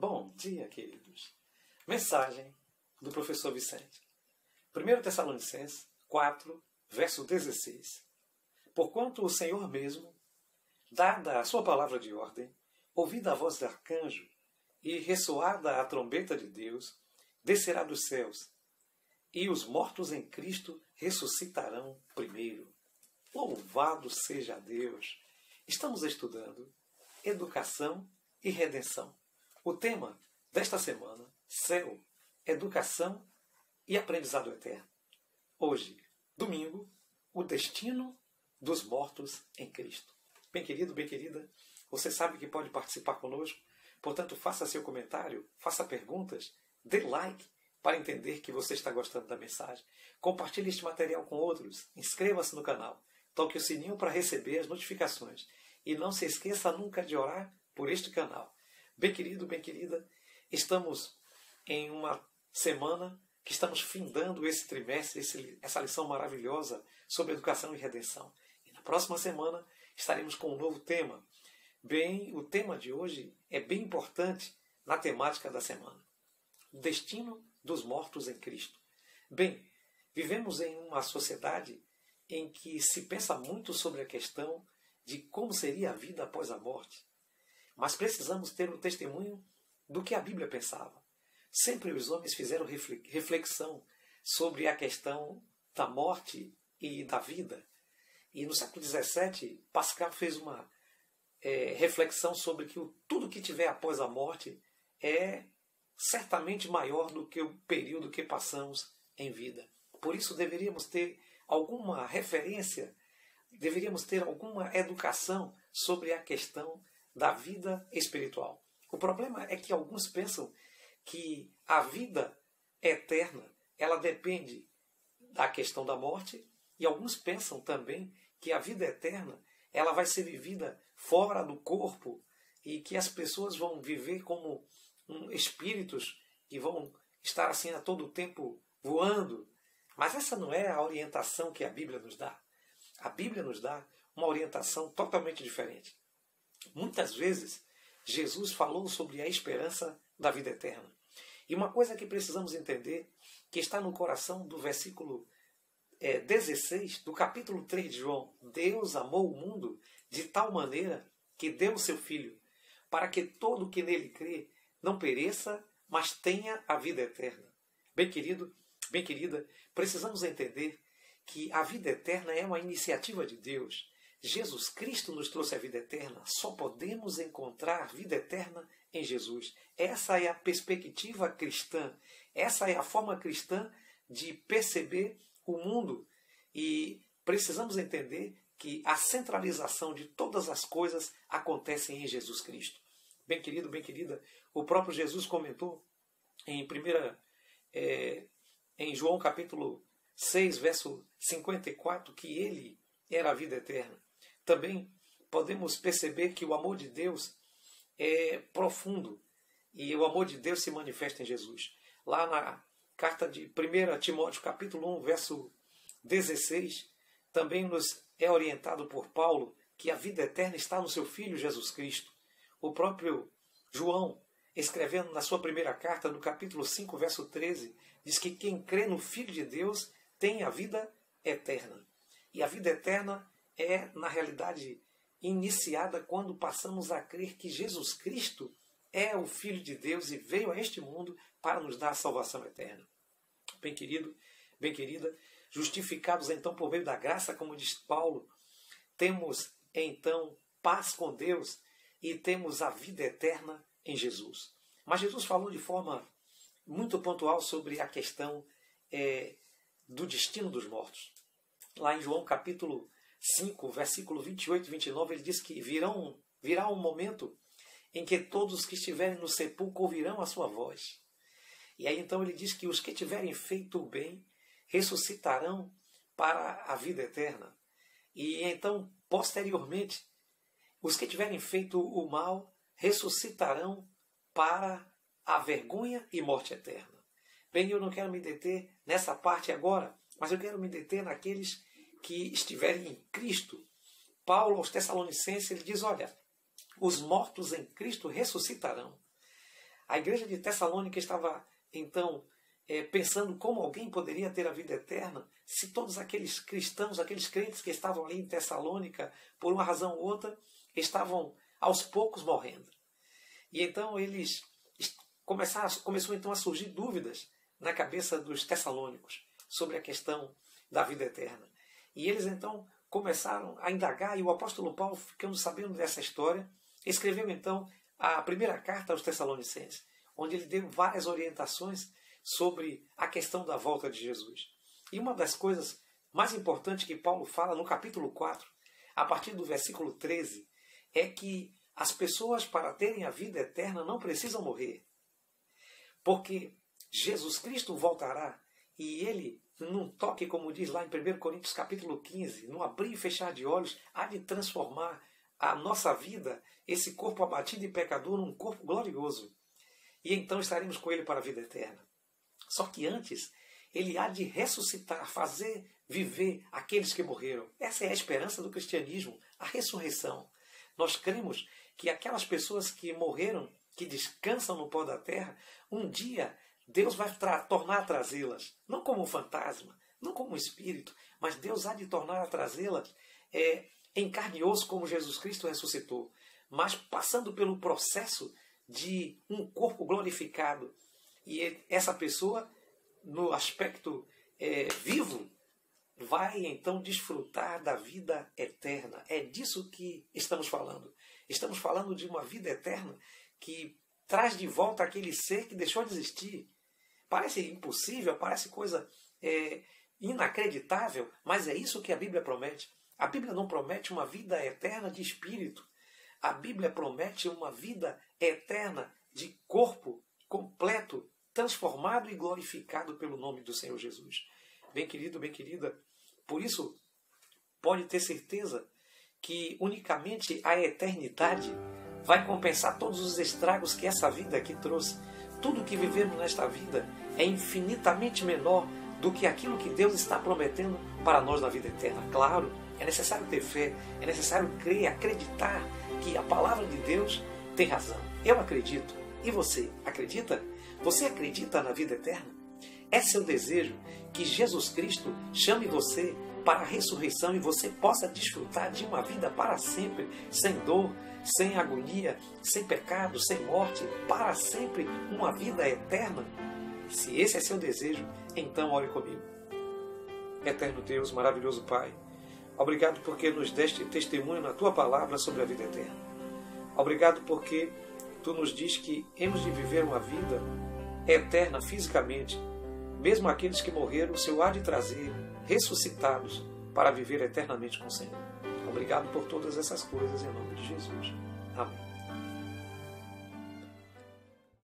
Bom dia, queridos. Mensagem do professor Vicente. 1 Tessalonicenses 4, verso 16. Porquanto o Senhor mesmo, dada a sua palavra de ordem, ouvida a voz do arcanjo e ressoada a trombeta de Deus, descerá dos céus, e os mortos em Cristo ressuscitarão primeiro. Louvado seja Deus! Estamos estudando Educação e Redenção. O tema desta semana, Céu, Educação e Aprendizado Eterno. Hoje, domingo, o destino dos mortos em Cristo. Bem querido, bem querida, você sabe que pode participar conosco, portanto faça seu comentário, faça perguntas, dê like para entender que você está gostando da mensagem. Compartilhe este material com outros, inscreva-se no canal, toque o sininho para receber as notificações e não se esqueça nunca de orar por este canal. Bem querido, bem querida, estamos em uma semana que estamos findando esse trimestre, essa lição maravilhosa sobre educação e redenção. E na próxima semana estaremos com um novo tema. Bem, o tema de hoje é bem importante na temática da semana. O destino dos mortos em Cristo. Bem, vivemos em uma sociedade em que se pensa muito sobre a questão de como seria a vida após a morte. Mas precisamos ter o testemunho do que a Bíblia pensava. Sempre os homens fizeram reflexão sobre a questão da morte e da vida. E no século XVII, Pascal fez uma reflexão sobre que tudo que tiver após a morte é certamente maior do que o período que passamos em vida. Por isso deveríamos ter alguma referência, deveríamos ter alguma educação sobre a questão da vida espiritual. O problema é que alguns pensam que a vida eterna ela depende da questão da morte, e alguns pensam também que a vida eterna ela vai ser vivida fora do corpo e que as pessoas vão viver como espíritos que vão estar assim a todo tempo voando. Mas essa não é a orientação que a Bíblia nos dá. A Bíblia nos dá uma orientação totalmente diferente. Muitas vezes, Jesus falou sobre a esperança da vida eterna. E uma coisa que precisamos entender, que está no coração do versículo 16, do capítulo 3 de João. Deus amou o mundo de tal maneira que deu o seu Filho, para que todo o que nele crê não pereça, mas tenha a vida eterna. Bem querido, bem querida, precisamos entender que a vida eterna é uma iniciativa de Deus. Jesus Cristo nos trouxe a vida eterna. Só podemos encontrar vida eterna em Jesus. Essa é a perspectiva cristã. Essa é a forma cristã de perceber o mundo. E precisamos entender que a centralização de todas as coisas acontece em Jesus Cristo. Bem querido, bem querida, o próprio Jesus comentou em João capítulo 6, verso 54, que ele era a vida eterna. Também podemos perceber que o amor de Deus é profundo e o amor de Deus se manifesta em Jesus. Lá na carta de 1 Timóteo capítulo 1, verso 16, também nos é orientado por Paulo que a vida eterna está no seu Filho Jesus Cristo. O próprio João, escrevendo na sua primeira carta, no capítulo 5, verso 13, diz que quem crê no Filho de Deus tem a vida eterna. E a vida eterna é, na realidade, iniciada quando passamos a crer que Jesus Cristo é o Filho de Deus e veio a este mundo para nos dar a salvação eterna. Bem querido, bem querida, justificados então por meio da graça, como diz Paulo, temos então paz com Deus e temos a vida eterna em Jesus. Mas Jesus falou de forma muito pontual sobre a questão do destino dos mortos. Lá em João capítulo 5, versículo 28 e 29, ele diz que virá um momento em que todos os que estiverem no sepulcro ouvirão a sua voz. E aí então ele diz que os que tiverem feito o bem ressuscitarão para a vida eterna. E então, posteriormente, os que tiverem feito o mal ressuscitarão para a vergonha e morte eterna. Bem, eu não quero me deter nessa parte agora, mas eu quero me deter naqueles que estiverem em Cristo. Paulo aos Tessalonicenses ele diz, olha, os mortos em Cristo ressuscitarão. A igreja de Tessalônica estava, então, pensando como alguém poderia ter a vida eterna se todos aqueles cristãos, aqueles crentes que estavam ali em Tessalônica, por uma razão ou outra, estavam aos poucos morrendo. E então começou então a surgir dúvidas na cabeça dos tessalônicos sobre a questão da vida eterna. E eles então começaram a indagar, e o apóstolo Paulo, ficando sabendo dessa história, escreveu então a primeira carta aos Tessalonicenses, onde ele deu várias orientações sobre a questão da volta de Jesus. E uma das coisas mais importantes que Paulo fala no capítulo 4, a partir do versículo 13, é que as pessoas, para terem a vida eterna, não precisam morrer. Porque Jesus Cristo voltará e ele, num toque, como diz lá em 1 Coríntios capítulo 15, num abrir e fechar de olhos, há de transformar a nossa vida, esse corpo abatido e pecador, num corpo glorioso. E então estaremos com ele para a vida eterna. Só que antes, ele há de ressuscitar, fazer viver aqueles que morreram. Essa é a esperança do cristianismo, a ressurreição. Nós cremos que aquelas pessoas que morreram, que descansam no pó da terra, um dia Deus vai tornar a trazê-las, não como um fantasma, não como um espírito, mas Deus há de tornar a trazê-las em carne e osso, como Jesus Cristo ressuscitou, mas passando pelo processo de um corpo glorificado. E essa pessoa, no aspecto vivo, vai então desfrutar da vida eterna. É disso que estamos falando. Estamos falando de uma vida eterna que traz de volta aquele ser que deixou de existir. Parece impossível, parece coisa inacreditável, mas é isso que a Bíblia promete. A Bíblia não promete uma vida eterna de espírito. A Bíblia promete uma vida eterna de corpo completo, transformado e glorificado pelo nome do Senhor Jesus. Bem querido, bem querida, por isso pode ter certeza que unicamente a eternidade vai compensar todos os estragos que essa vida aqui trouxe. Tudo que vivemos nesta vida é infinitamente menor do que aquilo que Deus está prometendo para nós na vida eterna. Claro, é necessário ter fé, é necessário crer, acreditar que a palavra de Deus tem razão. Eu acredito. E você acredita? Você acredita na vida eterna? É seu desejo que Jesus Cristo chame você para a ressurreição e você possa desfrutar de uma vida para sempre, sem dor, sem agonia, sem pecado, sem morte, para sempre uma vida eterna? Se esse é seu desejo, então ore comigo. Eterno Deus, maravilhoso Pai, obrigado porque nos deste testemunho na Tua palavra sobre a vida eterna. Obrigado porque Tu nos diz que hemos de viver uma vida eterna fisicamente. Mesmo aqueles que morreram, o Senhor há de trazer ressuscitados para viver eternamente com o Senhor. Obrigado por todas essas coisas em nome de Jesus. Amém.